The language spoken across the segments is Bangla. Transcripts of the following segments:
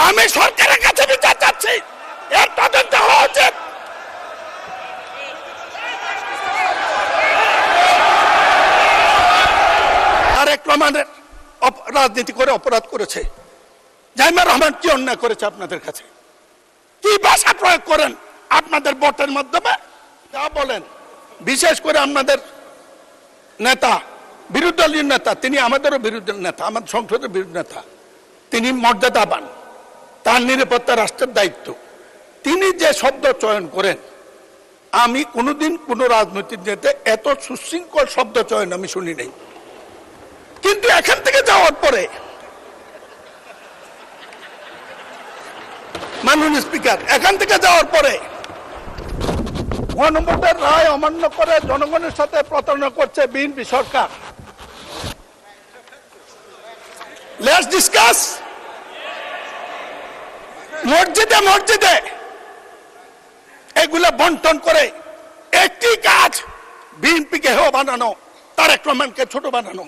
আমি সরকারের কাছে বিচার চাচ্ছি, এর তদন্ত হওয়া উচিত। তারেক রহমানের রাজনীতি করে অপরাধ করেছে, জাইমা রহমান কি অন্যায় করেছে আপনাদের কাছে? কি ভাষা প্রয়োগ করেন আপনাদের ভোটের মাধ্যমে যা বলেন, বিশেষ করে আপনাদের নেতা, বিরোধী দলীয় নেতা, তিনি আমাদেরও বিরোধী নেতা, আমাদের সংসদের বিরোধী নেতা, তিনি মর্যাদাবান, তার নিরাপত্তা রাষ্ট্রের দায়িত্ব। তিনি যে শব্দ চয়ন করেন, আমি কোনোদিন কোন রাজনৈতিক নেতা এত সুশৃঙ্খল শব্দ চয়ন আমি শুনি নাই। কিন্তু এখান থেকে যাওয়ার পরে মাননীয় স্পিকার, এখান থেকে যাওয়ার পরে গণভোটের রায় অমান্য করে জনগণের সাথে প্রতারণা করছে বিএনপি সরকার। Let's discuss. মসজিদে মসজিদে এগুলা বন্টন করে একটি কাজ, বিএনপিকে হেয় বানানো, তারেক রহমানকে ছোট বানানো।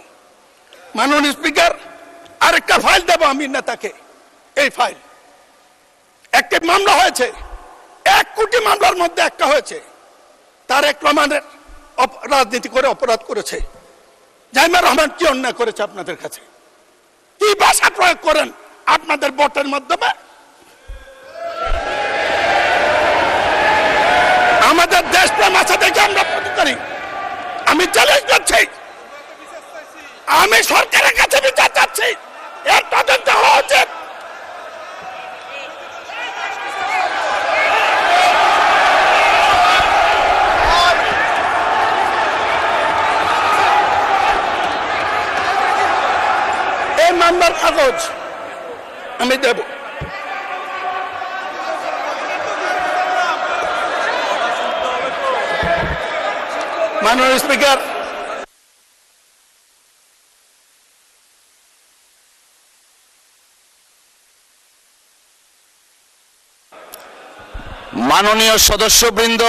মাননীয় স্পিকার, আরেকটা ফাইল দেব আমি নেতাকে। এই ফাইল, একটি মামলা হয়েছে, 1 কোটি মামলার মধ্যে একটা হয়েছে। তারেক রহমানের রাজনীতি করে অপরাধ করেছে, জাইমা রহমান কি অন্যায় করেছে আপনাদের কাছে? কি ভাষা প্রয়োগ করেন আপনাদের ভোটের মাধ্যমে? আমাদের দেশপ্রেম আছে দেখে আমরা প্রতি করি। আমি চ্যালেঞ্জ করছি, আমি সরকারের কাছে বিচার চাচ্ছি, এর তদন্ত হওয়া উচিত। এই মামলার কাগজ আমি দেব। মাননীয় স্পিকার, মাননীয় সদস্যবৃন্দ,